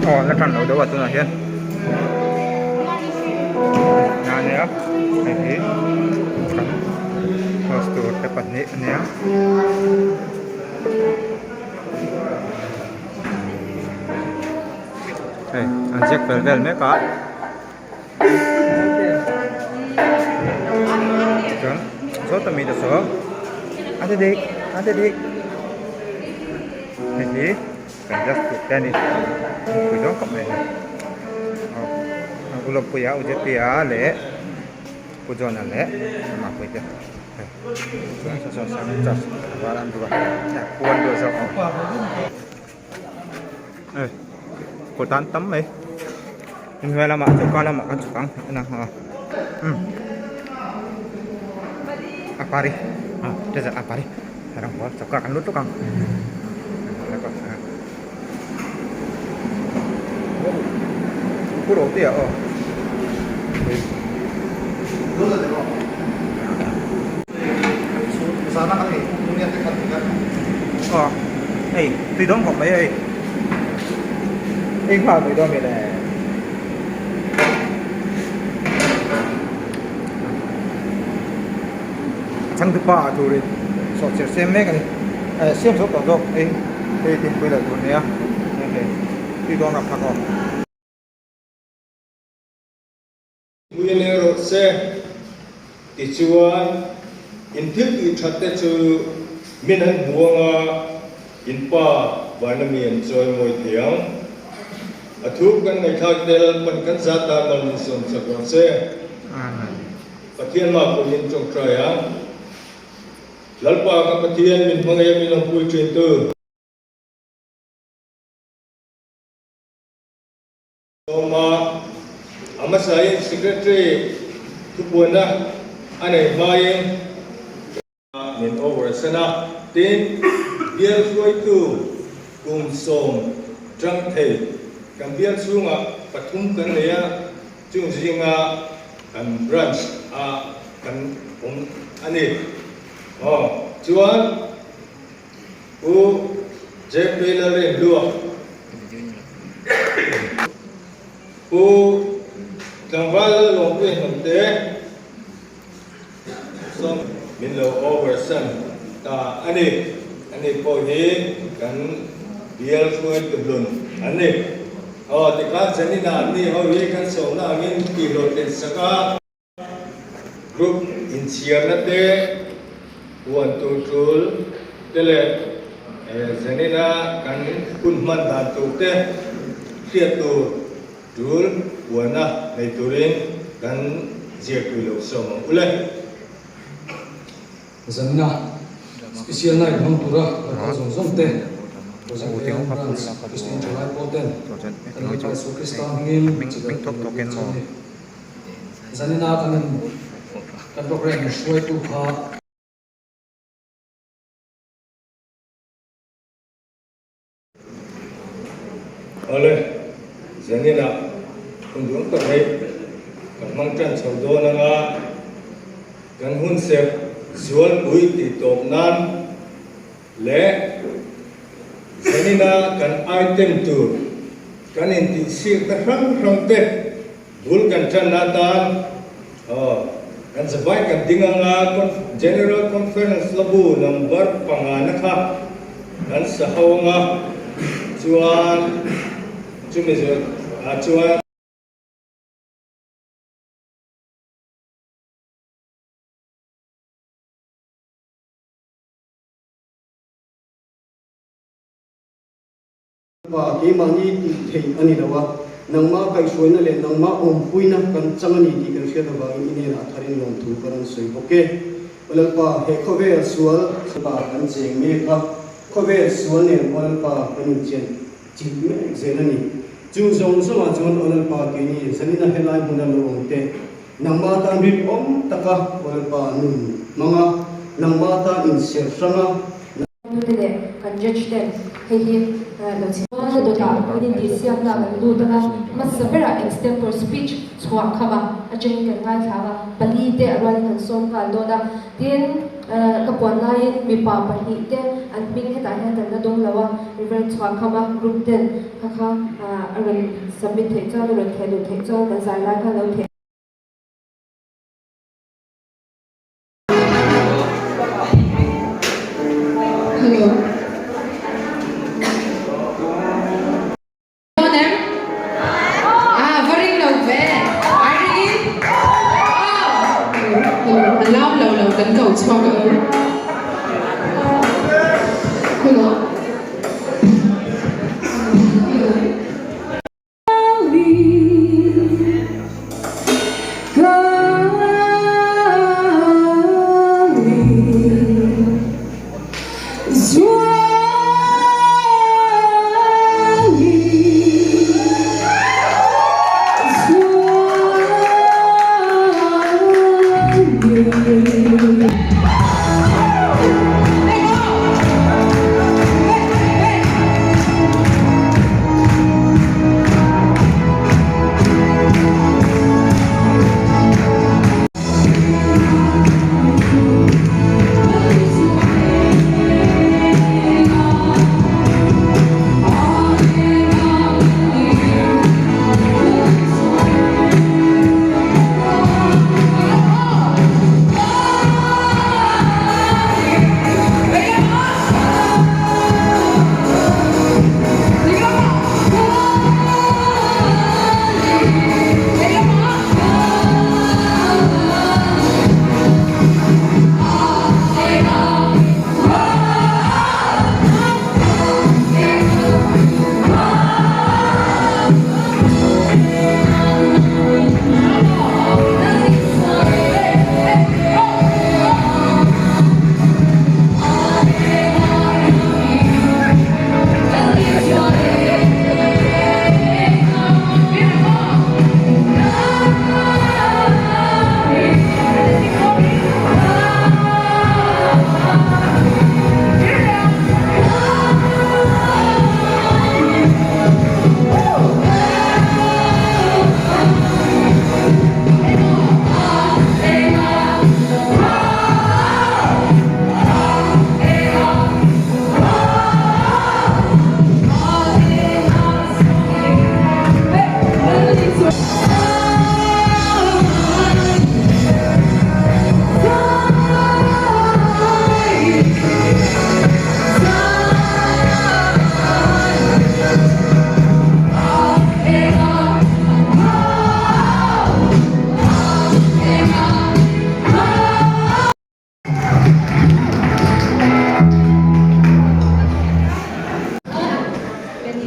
là tròn đầu đâu à tôi nói hiền nhà này á này thế hồi store cái phần này này á đây ăn chiếc vel vel mấy cả chọn số tầm mình được số ăn đi này thế cần rất tuyệt đây đi quý đó cộng này ulo puya uje pia le pujona le ma puya so waran dua ya kuan dua so ko tan tắm ấy người làm cho con làm ăn chụp ăn nè ha apari thế là apari orang buat cakap kan lu tukang puro dia sana kali punya tekad kan tuy đón học mấy ơi khoa tuy đón vậy này chẳng thứ ba rồi sọt xem mấy cái này xem số tổng cộng thì bây giờ tụi này tuy đón gặp thằng Nguyên sẽ thì chúa in thức in thật để chú miền Hàn Quốc in pa và nam miền chơi ngồi tiếng thuกันngày khác để phần căn gia ta mà mình sống sạch quan sẽ và thiên mà của mình trong trời á lal pa các thiên mình phong em mình làm vui truyền từ mà Amasai secretary Kupuana ane mai min over sana tin biel khoi tu kum som trăng thầy kam biel sunga pathum kan leya chung jinga kan branch kan ani chuan u je pelare lua u Kangval long quên hồng tế, xong mình lâu over sun, ta anh ấy coi thế cần biel khơi từ luận anh ấy, thì các dân đi làm đi họ về căn sống là mình kỷ luật đến saka group in chia nát thế, buồn tu trul, thế là dân đi là cần kun man đàn tu thế, tiệt tu trul buana nei turin kan ziak lo som ule zanna special night hom tura ka zong zong te ko zong te tiếng Christian July Poten kan hai pa su Christian ngim mình thok token mo zanina kan program shoi tu kha ole zanina kun dung ta hai kan mang chan chau do na nga kan hun se zual ui ti top nan le zanina kan item tu kan in ti si ta rang te bul kan chan na tan kan sabai kan dinganga general conference labu number pangana kha kan sahawanga chuan chumi chuan và cái mà đi thì anh ấy đâu nang ma kai suai na le nang ma om pui na kan changani ti kan sia da in ne na tharin lom thu kan soi oke olal pa he khove sual pa kan cheng me ka khove sual ne olal pa kan chen chi me zenani chu zong so ma chon olal pa ke ni sanina helai huna lo om te nang ma ta bi om taka olal pa nun manga nang ma ta in sia sanga today kan judge den he lo chi do ta in this young da do ta mas severa extempore speech chwa khama a chen kan ngai thawa bali te arwal kan som kal do da tin ka pon lai mi pa pa hi te an ming heta hian kan na dong lawa reverend chwa khama group ten kha aron submit thei chaw ron thelu thei chaw kan zai lai kha lo the Hello. Honor? Very low there. Are you in? Oh. Hello, tấn cầu cho cậu. Hello.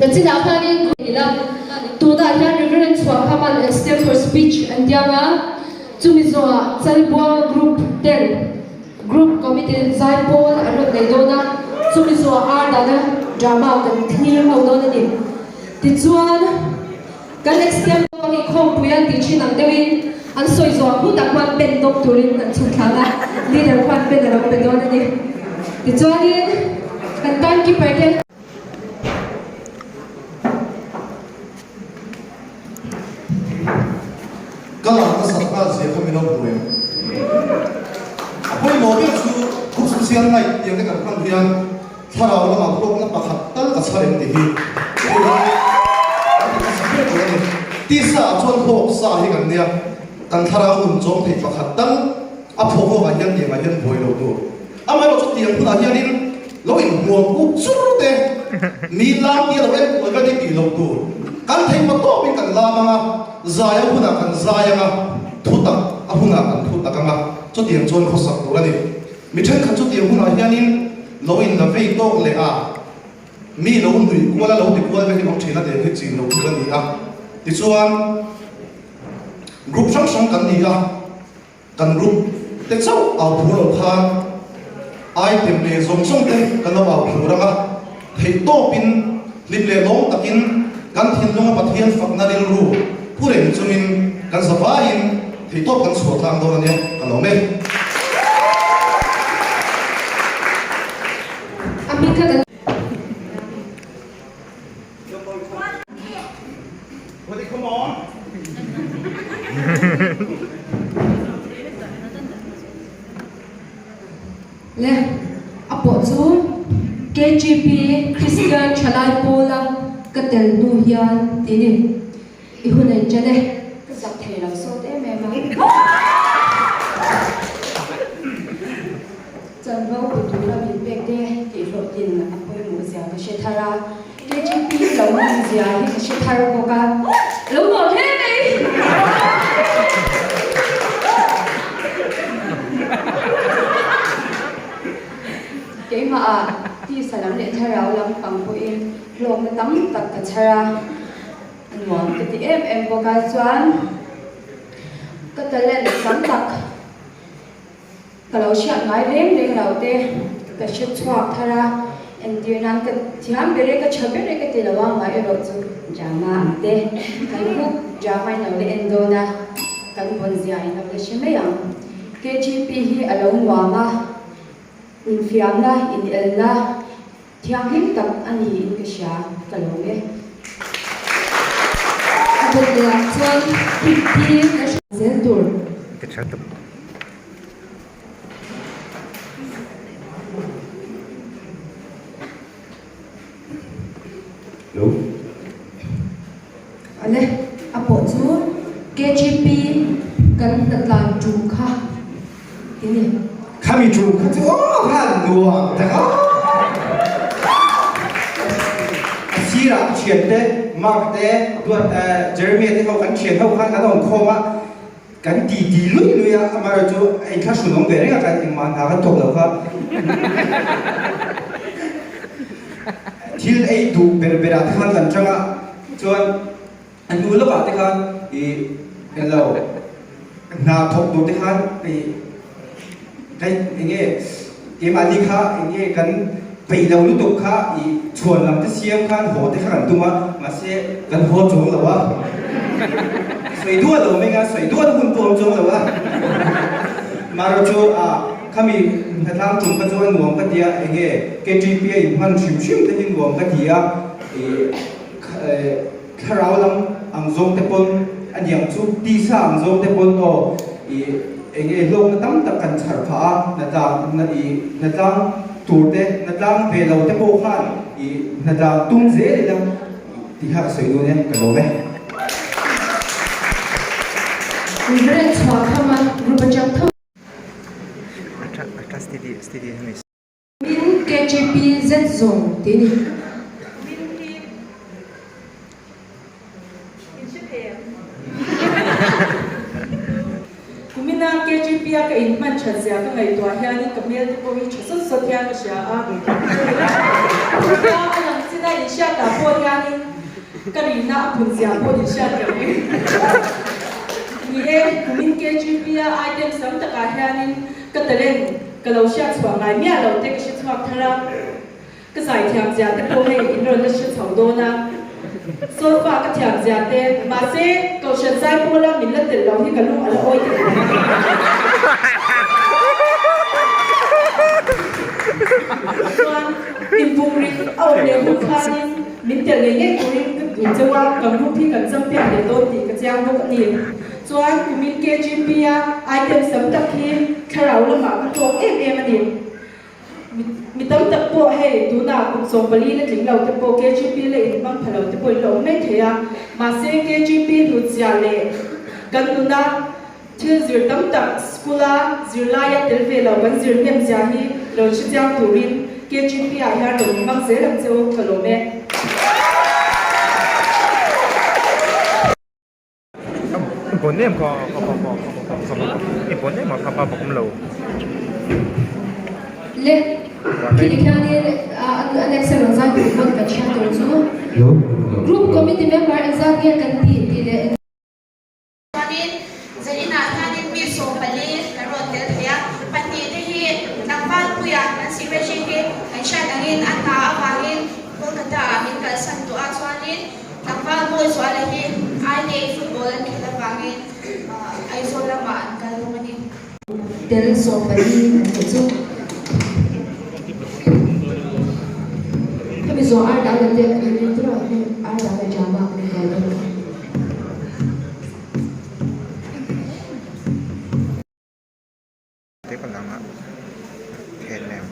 That's after to that reverend chwa khama step for speech and dianga chumizoa chalbua group 10 group committee zaipol aro leidona chumizoa ardana drama kan clear hodona ni tichuan kan next step ni khom puyan ti chinang dewin an soizo hu takwan pen dok turin kan chuthala leader kwan pen ro pedona ni tichuan kan time ki perte Kalau kita sakal siapa minum buaya. Apa yang mau dia tu khusus siang naik yang dekat kan dia sarau orang aku nak pakai tal kasar yang tinggi. Tisa cuan hok sah kan dia kan sarau unjong hei pakai tal apa kau bagian dia bagian buaya tu. Amai lo cuti yang pun aja ni lo ini muak ucur deh. Milang dia lo kan lo di lo tu. Kan hei patop kan lama zaya puna kan zaya nga thutak ahuna kan thutak nga chotiang chon khosak to ani mithen khan chotiang huna hianin lo in la vei tok le a mi lo nui kuala lo ti kuala ve ni thina de ni chin lo kuala ni a ti chuan group sang kan ni a kan group te chau a bu lo kha item le zong song te kan lo a bu ranga thei to pin lim le long takin kan thin longa pathian fakna ril ru Puren cumin kan sabain hitop kan suat lang dorannya kalau me. Amika kan. Come on. Le, apo chu KGP Christian Chalai Pola Katel Nu Hian Tini Ihunai Jane Kazak Thai Lau So Te Mema Chan Vau Kutura Min Pek Te Ti Ro Tin Apoi Mu Zia Ka Shethara KGP Lau Min Zia Hi Ka Shethara Boka Lau Mo He Mei Cái mà đi sản phẩm điện thara lắm bằng của em lồng cái tấm tật cả thara ngon cái thì em có cái choán cái tờ lên tấm tật cái lâu chuyện ngay đêm đêm lâu tê cái chuyện choạc thara em đi nằm cái thiam bể cái chớp bể cái tiền là ngay rồi chứ drama tê cái khúc drama nào để em đâu na cái buồn gì anh nào để xem mấy anh cái chi phí hi ở lâu mà in fiam na in el na thiang him tak ani in ka sha kalome abel la chuan ti na zel tur cái trái tập đúng ale apo chu KGP kan tatlan chu kha tini Kami chu ka chu han nuwa ta ka sira chen te mark te duat Jeremy te ho kan chen ho kan adon kho ma kan ti lui lui a amara chu ai kha su nong bere ka kan man ta ka tok lo ka thil ai du bera ta kan lan changa chuan an nu lo ba te kan I hello na thok du te kan cái nghe em anh đi khá nghe cần bị đầu lúc tục khá ý chuồn làm cái xiêm khăn hồ thế khăn tung mà sẽ cần hồ trống là quá sấy đua rồi mình à sấy đua cũng trống trống là quá mà rồi cho kami thật làm chúng ta cho anh uống cái gì nghe cái GPA hoàn chịu chịu thế nhưng uống cái gì khá rau lắm ăn giống thế pon anh yang chú đi xa ăn giống thế pon to nghe lông nó tắm tập cần chở phá nó đang tụt đấy nó đang về đầu cái bộ khăn nó đang tung dễ đấy đâu thì hạ水luôn nhé cái đồ này Reference wa kama grupa jam tho atas steady ini min KGP Z zone tini Kumina KGP ka inman chazia ka ngai to hian kamel te powi chasat satya ka sha a ya alam sida insha ta po hian karina punzia po insha ka ni kumin KGP item sam ta ka hian ka talen ka lo sha chwa ngai mia lo te ka shi chwa thara ka sai thiam ja te po hei in ro la shi chau do na so fa ka thiam ja te ma se ko shan sai po la min la te lo hi ka lu ala oi te Tuan impuri au le hu khanin min te le nge kurin ka du chawa kam hu phi kan sam pya le to ti ka chang ho ka ni chuan kumin KGP item sam tak hi kharau la ma ka to em ani mi tam tak po hei tu na kum som bali le ting lo te po KGP le in mang phalo te po lo me theya ma se KGP ru chia le kan tu na thil zir tam tak skula zirla ya telve lo kan zir mem ja hi lo chi jang turin KGP a ya lo mang se lam cheu khalo me bốn em có bốn em mà papa bọc lầu le kini khani Alexa Rozan group ka chat to chu group committee member exactly kan ti le Kanin Zarina kanin mi so pali karot del ya pati hi nakpal kuya na si Regine kan siya dangin ata awangin Kolkata amin ka santo atwanin nakpal boy so alahi ay football ang kilabangin ay so lamaan kalunganin del so pali chu kami so ar da de ni tro ar da jama ni ka thế còn lắm ạ thèn nèo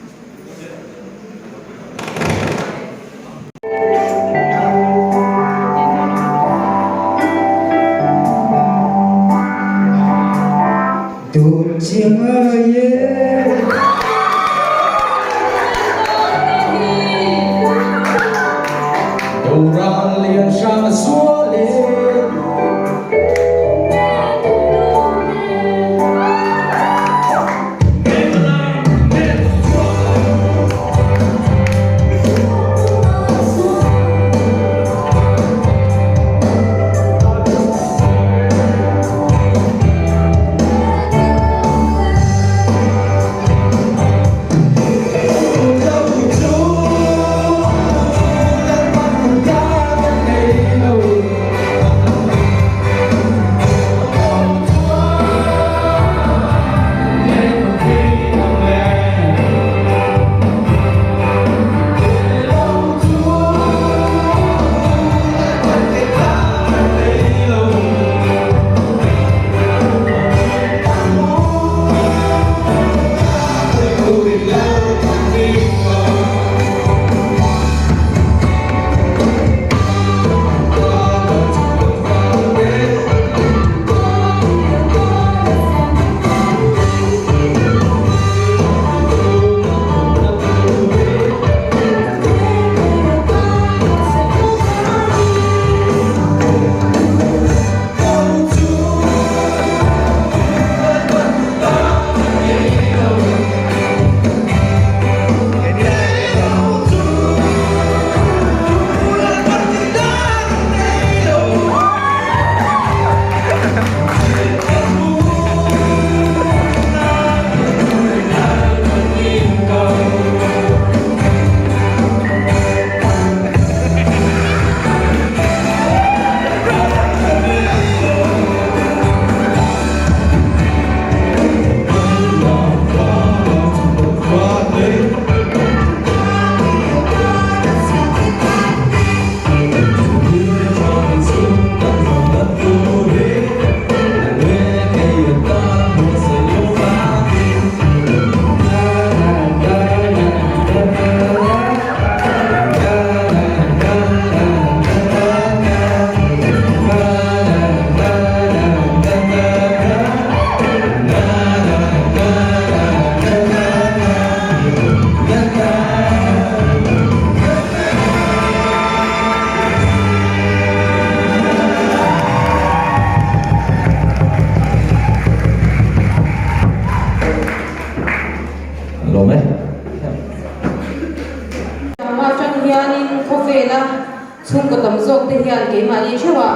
chuanin coffee la chung ko tam zok te hian ke mani thewa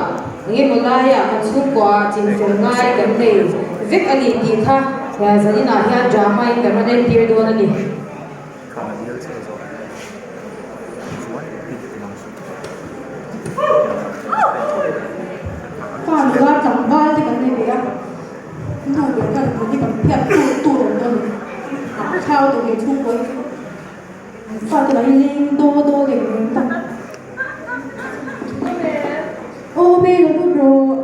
nge molaya kan chung kwa chin fel ngai kan nei vek ani ti kha ya zanina hian drama in kan nen tir don ani Phan là chẳng ba thì cái này vậy á, nó được cái cái phép tu rồi đó, sao tụi mình chung với, phan thì là lên đô để mình tập. Ô bê nó cũng rồi,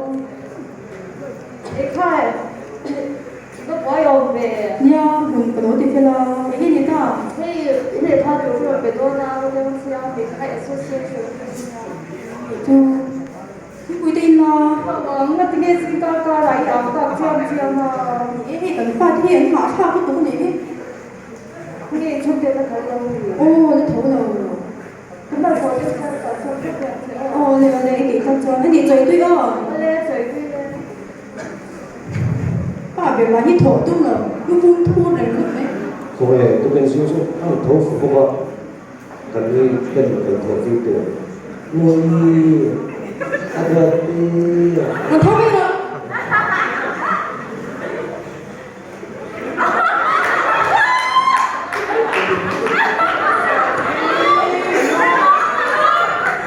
Cái khai nó có yêu về nha, mình cái đó thì phải là cái gì ta, thế để他比如说北多呢，我跟是要给开 association。 chứ quy định là Nga tingin si Kaka lại đọc tập chiang mà cái gì cần phát hiện họ sao cái tủ này biết, nghe chung tiền là thấy đâu ô nó thấu đầu, chúng ta có những cái tập trong cái việc ô này là cái kỹ thuật cho nó thì chơi tuy đó. lên rồi đi lên Bà việc là như thổ tung là như vun thu này luôn đấy. Không hề, tôi cần sử dụng ăn thấu phục vụ cần đi cần phải thổ phi tưởng nuôi ăn được đi Nó thấu biết rồi.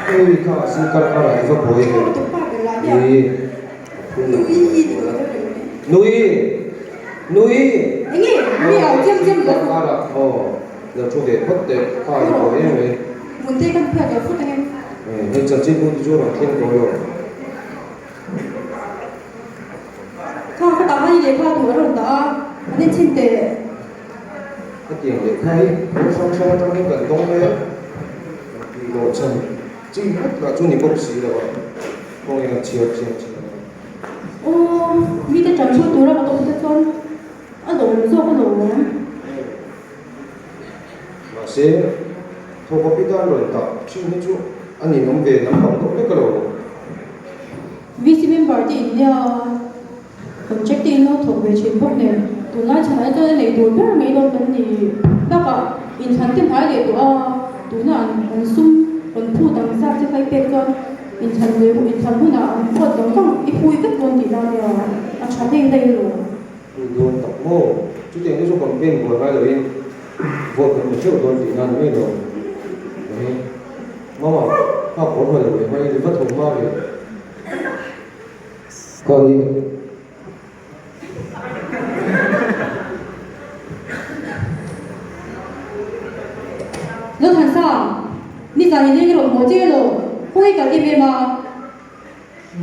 tôi khá xin các bạn lại phát bồi Tôi bà việc là gì à? nuôi Tôi y gì thì nói được. nuôi nuôi Anh nghĩ, mèo chim chim các được. bạn là giờ chú để bất để phải bồi em ấy Muốn tê con phèo cho phút anh em. nên chân chính cũng chú là thiên cầu rồi Khá cái tao hay để pha thủ rồi đó. Nên trên tệ. cái tiền để thay song song trong những gần công đấy thì lộ chân chính hết là chú nhị công sĩ là vậy không là chiều. Ô, mi tê chẳng chua túi ra mà tôi tê con. Ở đồ nó có đồ. mà sẽ thôi có biết rồi tạo chuyên hết chú anh nhìn ông về nắm phòng cũng biết cái đồ VC member thì còn check tin nó thuộc về chuyện bốc này. Tụi nó chẳng cho nên này tụi rất là mấy đâu cần thì đó cả in thành tiền phải để tụi nó ăn sum còn phụ đằng sau sẽ phải biết con in thành người in thành phụ nào phụ đằng không ít vui rất luôn thì ra là chọn đây đây rồi. luôn tập mô chú tiền cái số còn bên của hai đời vượt được một chút luôn thì ăn mới được đấy mà học có rồi để may vất thủng mà rồi còn gì 너 단사 니 자니 얘기로 뭐지로 호의가 입에마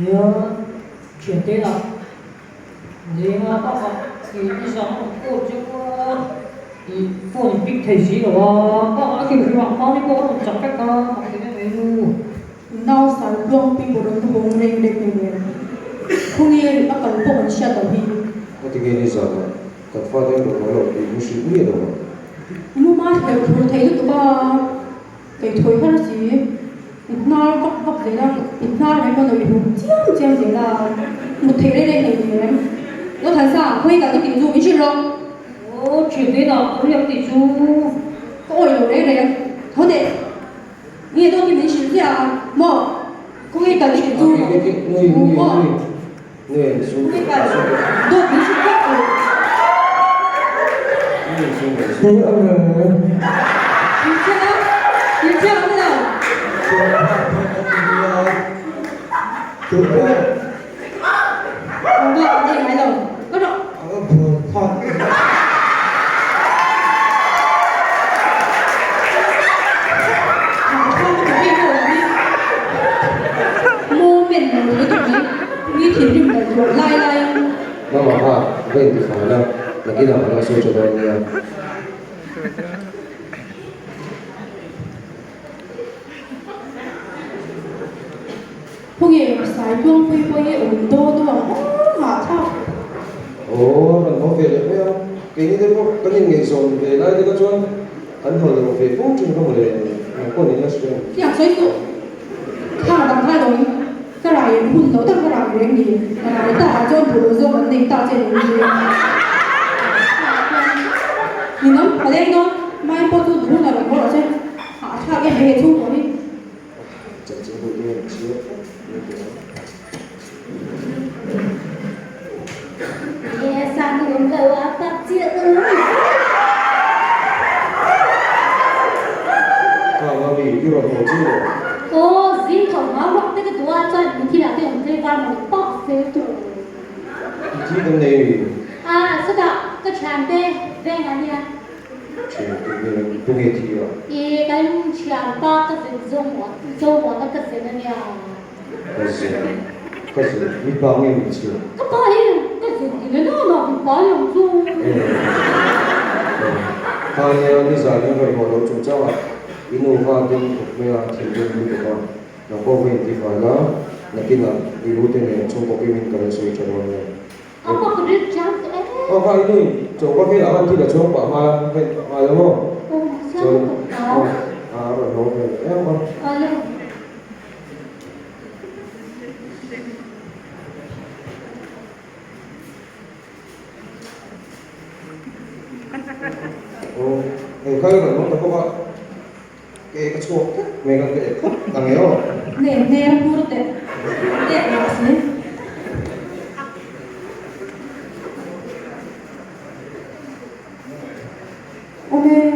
nhớ chuyển tên là gì mà tao học thì đi sống cô chứ thì cô thì biết thầy gì rồi tao đã kêu bạn con đi cô nó chọc cách con học thì cái đấy luôn 나우 살병 삐고는 동생 렉네네 홍이 아까 보고 시작하다 비 어떻게 해서 그 파den của nó thì cũng suy nghĩ rồi 이모 마트 그 thấy được ba cái thôi hết gì 이날 빡빡 내가 이날 내가 너희 찌엄찌엄 내가 못 되래 này nó thành sao 호의가 cái tình dục ý rồi ô chuyển tên là có liệp tỷ chú ôi rồi đấy thôi để nghe tôi thì mình xử gì à mà không nghe cả chuyện du mà người xuống nghe cả tôi mình xử khác rồi thế ông Điều tra thế nào? Đúng rồi. Không được, đây này rồi. Có độ. Thôi. Mô miền núi tụi mình nghi thiến đừng phải thuộc lai lai. Mà vậy thì phải đâu là cái nào nó sẽ cho tôi nghe. Hùng sài phương quay quay ổn đô tôi bảo hả sao? Ồ, mình có về được không? Cái như thế có những người dùng về lại thì có cho anh hồi là về phút chung không để có những cái chuyện. Dạ xoay số. Thả bằng hai đối. Cái này hùng đấu thằng cái này đến gì? Cái này ta cho thủ đô vấn đề ta trên gì? Nhìn nó, ở đây nó mai có tu đủ là có ở trên. Họ sao cái về chung của đi. Nghe sang hướng cầu áp tắc chia ơi. Kalau di Euro Mojo, Ô, riêng khẩu hóa hoặc cái tủ ăn cho mình khi là cái hồng tây văn một bọc phê tủ. chỉ cần này À, sao đó, cái chàng tê, về ngà nha. chỉ cần tu nghệ thì à, Ý cái chàng ba cái gì dùng một cái gì nữa nha. cái gì biết bao nhiêu mình chịu. Cái bao nhiêu, cái gì thì nó bị bao nhiêu dùng. Hai đi giải như vậy họ nói chúng cháu à, Innova đến một bên thì dùng như thế nào, nó có về thì phải là cái là đi lúc thế này trong có cái mình cần suy cho nó này. Apa cái đứa chàng thế? Hai đi, chỗ có cái là anh thì là chỗ bảo mà đúng không? Ô, sao không có? Rồi nó về em không? Lên. Khơi là nó có ba cái chỗ mình cần cái khúc thằng ấy không? Nè puro te. Nè masne. Ome.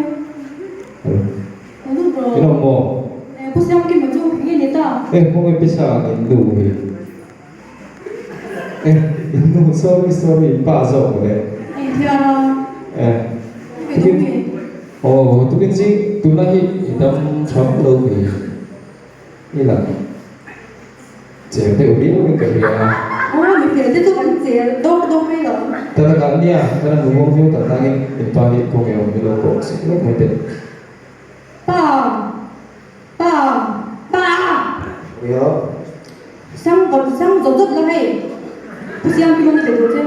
Ano bro? Cái mo. Kasi ako kimaju hingi nita. Kung may pisa Hindu Hindu sorry pa zo đấy. Tụi mình gì tụi nó hi đâm chấm lâu thì như là chế theo biết mình cái gì à? Mình kể tới tụi mình chế đâu hay rồi. Tất cả cái này cái là muốn hiểu tất cả cái toàn hiện công nghệ của mình có sự lúc mới được. Ba. Hiểu. Sang rồi rất là hay. Kasi ang pinong nito chứ.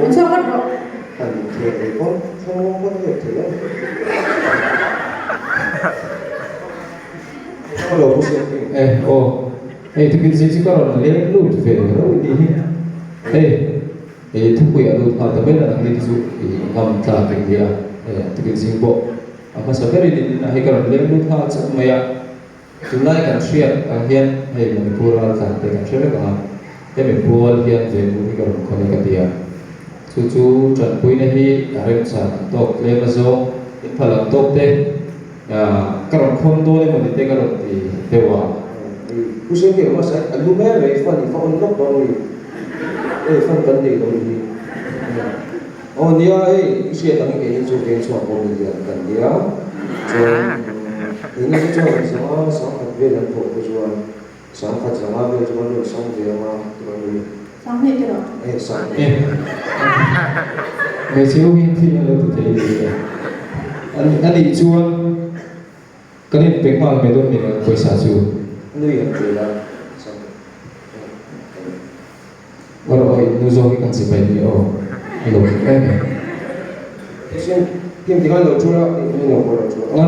Mình sao bắt rồi. Thành thì con không có thể thử đâu. Có đồ cũng xem. Tụi mình chỉ có là lên lụt về rồi đi. Thúc quỷ ở lụt họ tập bên là đang đi dụ ngầm trả tình gì tụi mình sinh bộ. Mà sau cái đi là hay còn lên lụt họ chắc mày chúng lại cần xuyên hiện mình pura rằng để cần xuyên được không? Thế mình pura hiện về mình còn còn cái gì chú trần quý này hi arem sa tok le mazo in phalam tok te karon khom to le mon te karon ti tewa ku se ke ma sa alu me re fa ni fa on lok don ni fan kan de don ni nia se tang ke ni chu ke so ko ni kan dia so ni chu sa khat ve lan ko chu sa khat sa ma ve chu lo sa ve ma to ni Sáng nay cái đó. Sáng nay. Ngày chiều mình thì là tôi thấy gì anh đi chuông cái này bên ngoài mình luôn mình quay xa chuông nơi anh cười là và rồi nuôi dâu cái cần gì phải nhiều lỗi em xin kiếm tiếng Anh lỗi chú đó nhưng mà có lỗi chú đó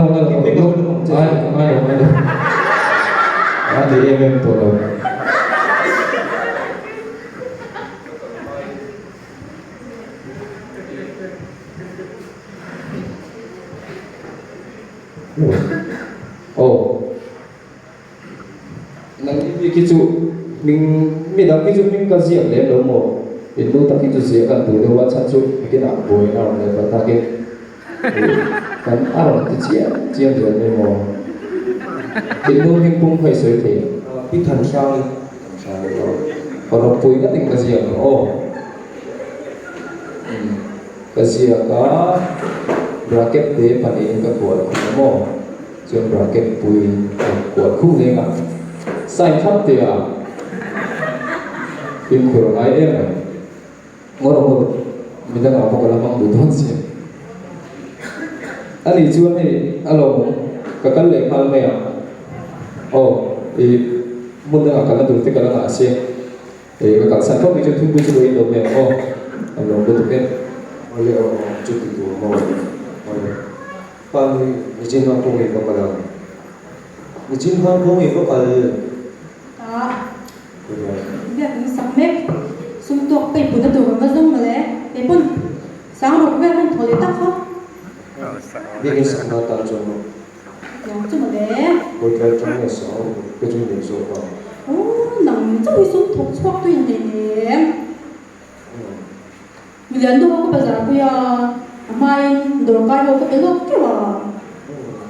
ai để em tổ lỗi nanti kita mình đã cái chút mình có gì lên đâu mà đến lúc ta cái chút gì cần từ đâu bắt chút cái nào bồi nào để bắt ta cái ăn cái chiên rồi nên mà đến lúc mình cũng phải sửa thì biết thần sao còn nó cuối cái tình cái gì cái gì có bracket để phản ứng các của nó mò cho bracket bùi của khu này mà sai pháp thì phim của ai em này ngồi đâu mình đang làm một cái làm đủ thứ gì anh ấy chưa này alo các cái lệ phan này thì muốn đang làm cái đủ thứ cái là gì thì các sản phẩm mình cho thu mua cho người đầu mèo anh làm được cái liệu chút thì của màu phan thì trên hoa công nghệ có cái nào trên hoa công nghệ có cái việc sắm mép xung tuộc bị bùn tủ và dung mà lẽ để bùn sáng rồi về mình thổi tắc không việc cái sản phẩm tạo cho nó Yang chứ mà bé. Tôi cái trong nhà sáu cái trong nhà số vào. Nằm chắc bị xuống thuộc xoát tôi nhỉ. Vì lần đó có bây giờ bây mai đồ cái đâu có cái lúc cái mà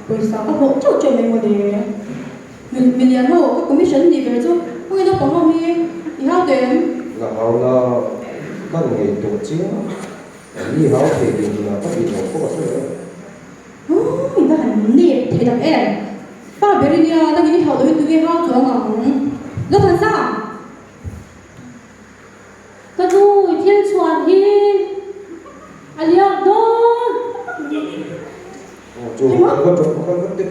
bây giờ các hộ cho mình một đề mình liền hộ các commission gì về chứ không người ta có không thì hao tiền Là hao là các nghề tổ chức đi hao thì là các bị nổ có bao nhiêu người ta hẳn nè thì đằng em ba bé đi ta nghĩ hao tới từ cái hao cho mà rất là sao cái vui thiên soạn đi anh liệu đó chú có chút có rất ít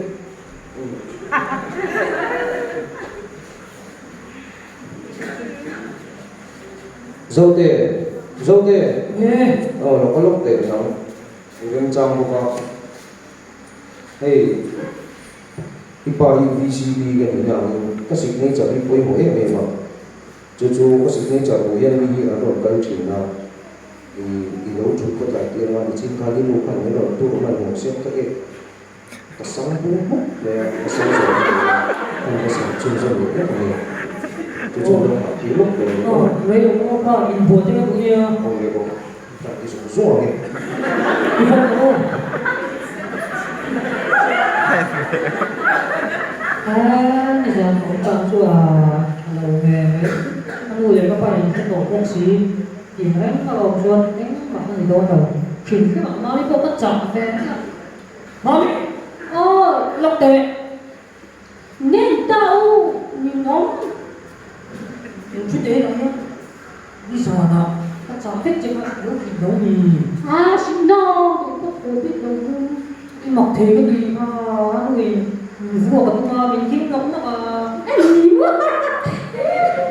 dâu tê nó có lúc tệ lắm bên trong một cái hey ipa UVCD cái này là cái signature đi quay hồi này mà chú có signature của hiện đi ở đoạn cái chuyện nào thì đấu chủ có lại tiền mà trên cái lúc này nó tôi mà một xếp cái sáng bút để sáng rồi không có sáng chuyên gia được hết này chú nó chỉ lúc để lấy được có bao nhiêu buồn thế cũng như không để có cái số rồi này đi không bây giờ cũng tạm chua là về người các bạn sẽ đổ công xí thì đánh vào chuột đánh mà không gì đâu đâu chỉ cái mặt nó đi có bất chậm về nó lọc tệ nên tao nhìn ngóng những chút đấy đó nhá đi sao nào các cháu thích chứ mà đâu thì đâu gì xin no có biết đâu đi mọc thế cái gì mà người vua bật mà mình kiếm lắm mà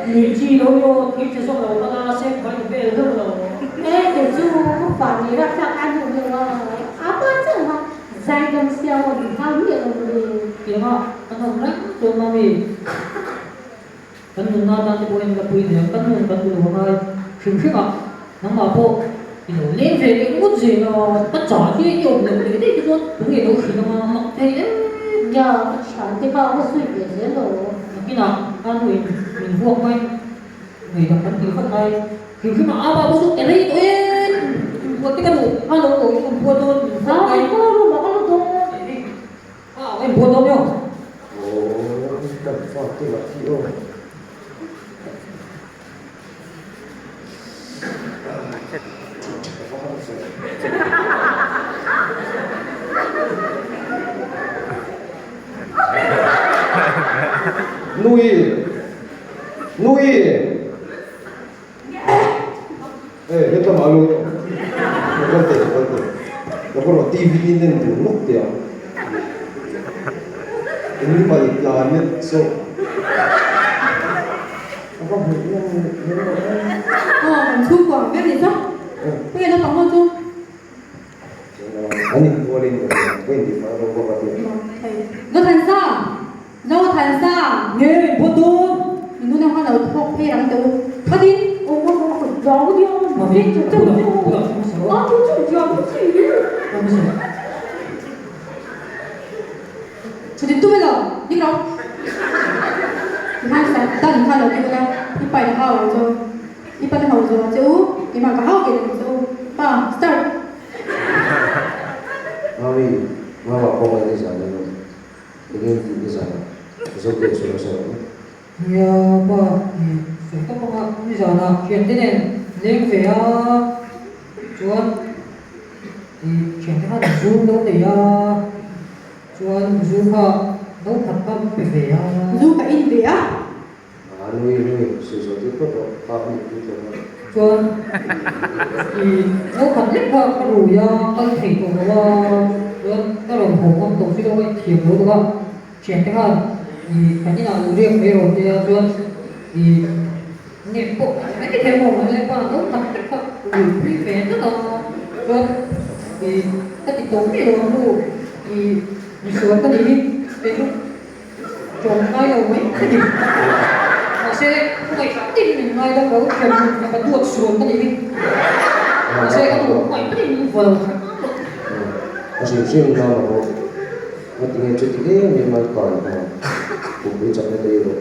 mình chi đâu vô kiếm cho xong rồi nó xem phải về đâu rồi để chú không phải nghĩ ra sang ăn được rồi áp chứ mà dài gần xeo thì sao biết rồi kìa mà anh không rắc cho mà mình kan nung na dati po yung kapuin niya, kan nung katulungan ay siyempre nang mapo lên về cái nút gì nó tất cả cái nhiều người cái nút đúng người đâu khi nó mặc thế nhờ chẳng cái bao nó suy về thế rồi khi nào ăn mình vuông quay người gặp vấn đề phần này thì khi mà bao bao cái đấy tôi một cái đủ ăn đâu tôi còn buồn thôi đó cái cô luôn mà con tôi em buồn đâu nhá cần phải cái là thiếu nuôi hết tao nói luôn nó không thể nó còn là tivi nên đủ lúc tiền ini balik langit so apa còn thu quả biết gì sao bây giờ nó bằng không Ani boleh quindi farò un po' nó thành sao nghe buồn đâu nó đang hoa đầu thọc hay đằng đầu có đi ô gió đi không mà biết mình chút buồn chút gió chút gì cho đến tôi bây giờ đi đâu hai sáng ta nhìn thấy được cái đi bay là hao rồi đi bay là hao rồi chứ đi mà cả hao cái này rồi ba start mama como è esame no e quindi esame so che sono solo ya ba phải có bao bây giờ là chuyển thế này lên về chuan thì chuyển cái hàng zoom đâu để chuan zoom đâu thật không phải về du cả in về á lui si so tutto fa tutto chuan thì đâu thật nhất là cái đủ cái thầy của nó cái đồng hồ con tổ chức đâu thiệp đâu không chuyển cái hàng thì cái như là riêng về rồi thì chuan thì niệm bộ cái thầy của nó liên quan đâu thật nhất là đủ về rất là chuan thì cái tỷ tố này rồi thì mình sửa cái gì đến lúc trồng ngay đầu mấy cái gì mà sẽ không phải tin mình ngay đâu có chuyện mình phải tuột xuống cái gì mà sẽ có đủ mấy cái gì vừa così sì no mà tiếng chuyện thế mình mà còn cũng bị chậm lên đây rồi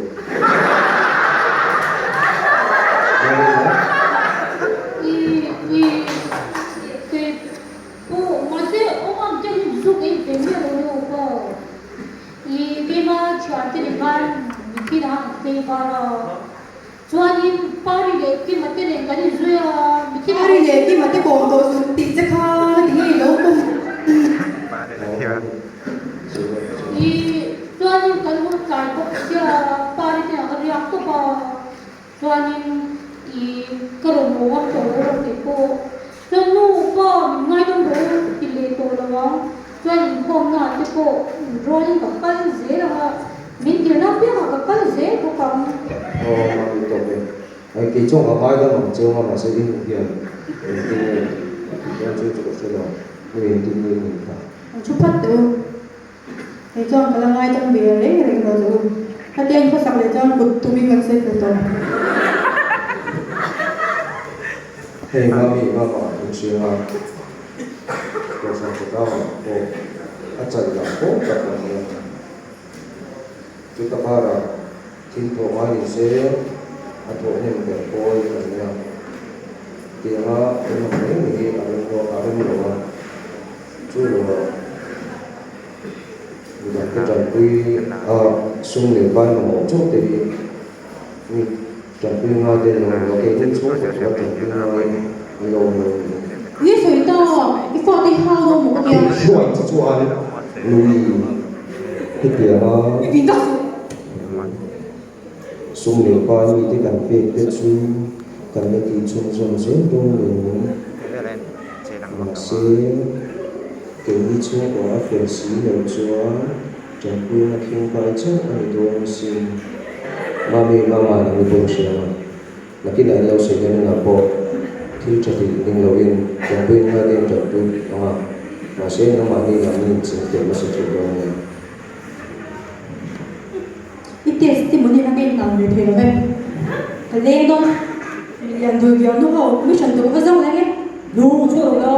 Hari le ki mate ko to ti je kha ti lo ko cái chung ở ngoài đó mà chưa mà sẽ đi một điểm thì chưa chụp được rồi mình tin mình phải chu pat tu he chon kala ngai tam be re re no zo hatian ko sak le chon kut tu mi kan se to hey mami mama cũng chưa mà có sao có đâu có ăn chay là có cả là chúng ta bảo là thiên thổ mai sẽ ăn thổ nên cái coi là gì thì nó cũng là mấy người ăn đồ chú là mình cái trần quy sung liệu ban mà một chút thì trần quy ngay đây là nó cái tính số của trần quy ngay lâu ye soi to i fo ti ha lo mo ya chuột lùi cái kia nó vi to sung liệu ban như thế cần phê tết sung cần cái gì sung sung sướng đông người mà sẽ cái gì chung của phê sĩ nhiều chúa trần quy nó khiến bài chất anh đồ xin mami mama là người bông xìa là cái này lâu sẽ nên là bộ thì cho thì đừng lâu yên trần quy ngay đêm trần quy mà sẽ nó mà đi làm nên sẽ để nó sẽ chịu đâu này ite ti mo ni na kai na ni the lo ve ka le do yan du bia no ho mi chan to ka zong la ge no cho lo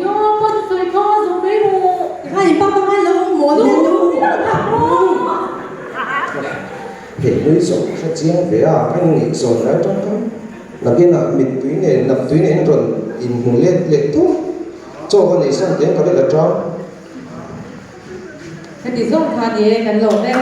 yo pa tu sai ka zo me mo ha ni pa pa ma lo mo le do hiện nơi sống phát triển về anh nghĩ rồi đã trong đó là cái là mịt túi này rồi in một liệt thuốc cho con này sang tiếng có thể là cho cái gì dùng pha gì cần lột đây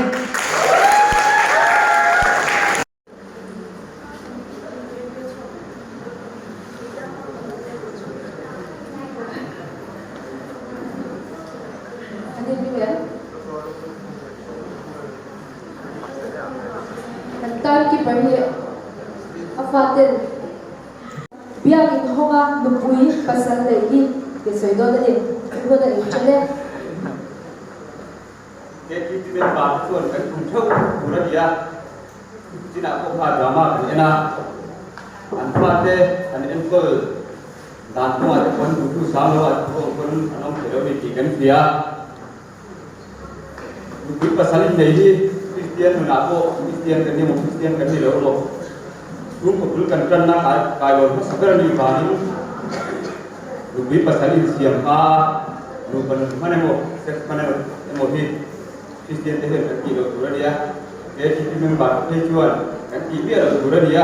biang in honga nupui pasal lagi ke soido dani ibu dani chale ke ki ben ba chuan kan kum thau pura dia sina ko pha drama kan ena an pha te an enkel dan ko ate kon du sa lo at ko kon anong thero ni ti kan dia nupui pasal nei hi Christian na ko Christian kan ni mo Christian kan ni lo Rum ko kan kan na kai lo ko sabar ni ba ni lu bi pasali siam ka lu ban mana mo set mana mo hi Christian te kan ki lo tura dia ke ki men ba ke chuan kan ki bi lo tura dia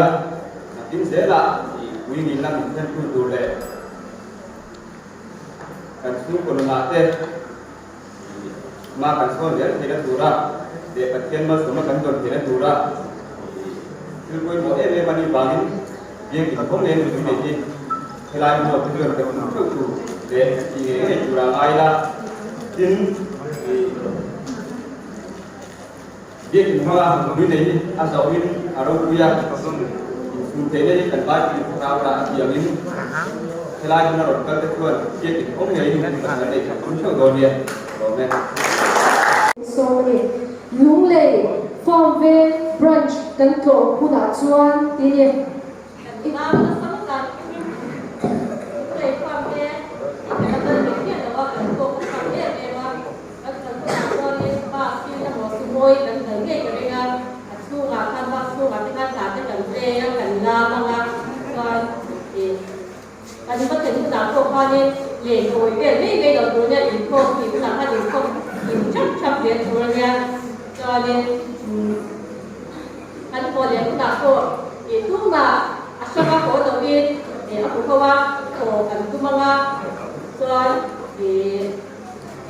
na tin se la ni wi ni lang kan tu tu le kan su ko na te ma kan so dia te tura de patien ma so ma kan don te turaคือคนโมเอเลบันีบางยิ่งคนเล่นดูดีดีเวลาโมเป็นเรื่องแต่คนทุกทุกเด็กที่เงี้ยจุฬาไอละจินยิ่งมาดูดีอาศัยอารมณ์กุยาสุดเทเลกันบ้านที่เราละที่อย่างนี้เวลาเราหลดกันแต่คนยิ่งคนเงี้ยอยู่กันในคนชอบโดนเนี่ยโดนเนี่ย so ni lung le form ve branch kan to kuna chuan ti ni anh có thể chúng ta không qua nên để rồi về cái đầu tiên là những cô thì chúng ta phải những cô những chắc thập việt rồi nha cho nên anh cô liền cũng đã cô thì lúc mà sao các cô đầu tiên thì aku kawa ko kan kumanga so thì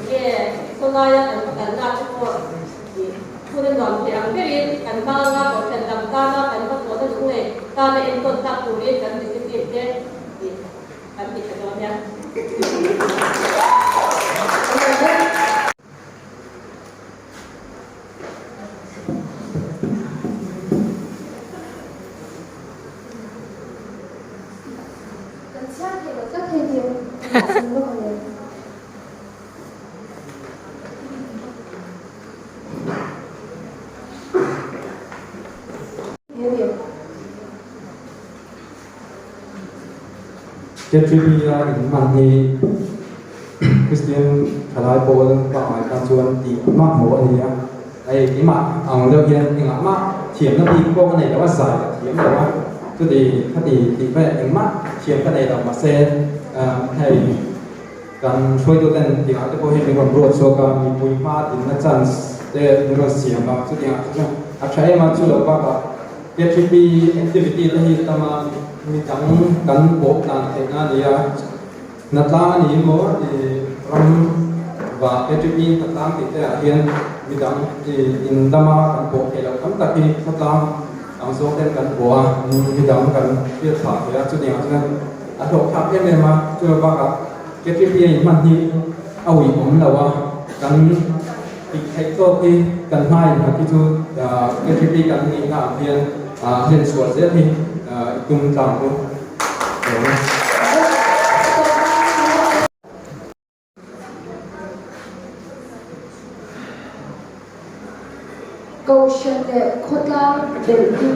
cái so nói kan na ko thì kunin don thì ang berin kan banga ko kan dam ka kan ko ko da ne ka me en kon ta ku ri kan ni ti te thì kan ti ka do ya Trivia in Mani Christian Kalai Paul và các chuan thì mắc mổ gì á ai cái mặt ông đầu tiên thì ngã mắc thiểm nó đi qua cái này nó giải thiểm rồi á cái thì về những mắt thiểm cái này là mà xe hayกันช่วยตัวเองที่อาจจะพอเห็นในความรู้สึกการมีมุ้ยมาถึงนั่นจันแต่เราเสียงมาสุดอย่างใช่อาใช้มาช่วยเราว่าแบบเกี่ยวกับแอคทิวิตี้ที่ทำมีจังกันโบกนั่นเองนะเดียนัดล้างนี้มั้งที่รำว่าเกี่ยวกับนัดล้างที่แต่เห็นมีจังที่อินดามากันโบกให้เราทำแต่ที่นัดล้างต่างส่งเต็มกันบัวมีจังกันเกี่ยวกับเกี่ยวกับสุดอย่างใช่อาถูกทับเห็นเลยมาช่วยว่ากับcái chuyện mà thì ao ý cũng làว่ากันอีกไอ้ตัวที่กันให้นะที่จูcái chuyệnกันนี่นะเพียงเห็นส่วนเสียที่ตุ้มตามดูcâu chuyện để khốt lao để đi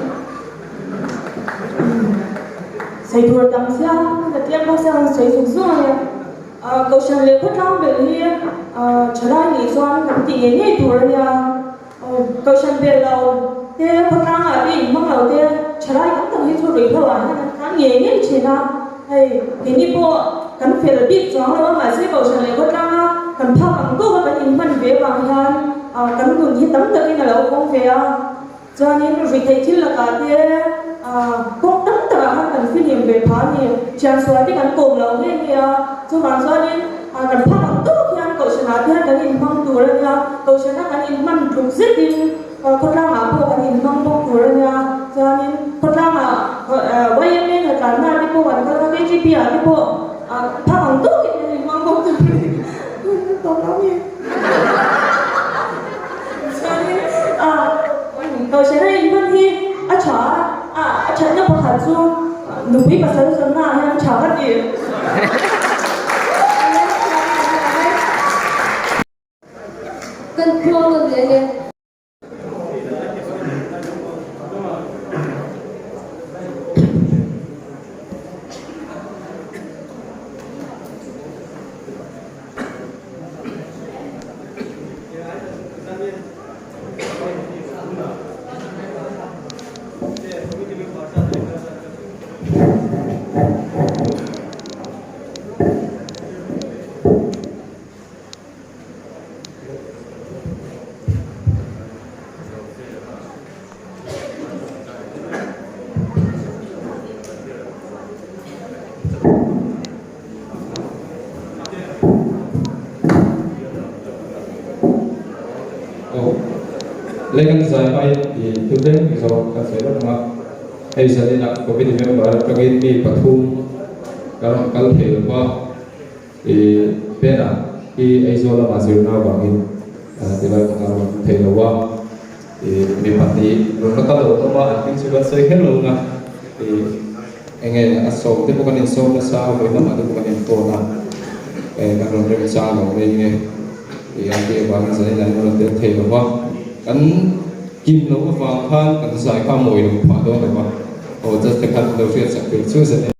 xây thua đắm xiang là tiêm bao xiang xây sụp rồi câu chuyện để khốt lao để đi trở lại nghỉ xoan cũng chỉ nghe thua rồi nha câu chuyện về lâu thế khốt lao ở đi mong lâu thế trở lại cũng từng hết thua rồi thôi à hắn nghe chỉ là hay cái ní bộ cần phải là biết rõ là mà xây câu chuyện để khốt lao cần thao bằng câu và cần nhìn phân về bằnghan cần dùng hết tấm tự nhiên là lâu không về cho nên vì thầy chỉ là cả thế cũng tấm tự hắn cần phi niệm về phá niệm chẳng xóa đi cần cùng lâu nghe kìa cho bạn cho nên cần thao bằng tốt khi anh cậu sẽ nói thế cần nhìn phong tù rồi nha cậu sẽ nói cần nhìn mặn trục giết đi con đang áp bộ cần nhìn phong tù rồi nha cho nên con đang quay em lên là cả na đi bộ bạn có cái GP đi bộ thao bằng tốt thì nhìn phong tù tốt lắm nhỉ tôi sẽ thấy vấn thi chả nhập vào hạt du nụ bí bà sẵn sẵn nào hay chả bắt gì cần khuôn lần lên lekan zai pai thì tu den zo ka se lo ma ei sa ni na ko bi me ba ka ge mi pathum karam kal the ba e pera ki ei zo la ma zir na ba ngin te ba ka ro the lo wa e mi pati ro ka lo to ba kin su ba sai hello na e enge aso te ko kan so na sa bo na ma te ko kan to na e ka ro re cha lo re nge e ya ke ba na sai na ro te the lo wa kan kim nó có vàng hơn kan sai ka moi lo pa do ba o just the kan do shit sa chu sa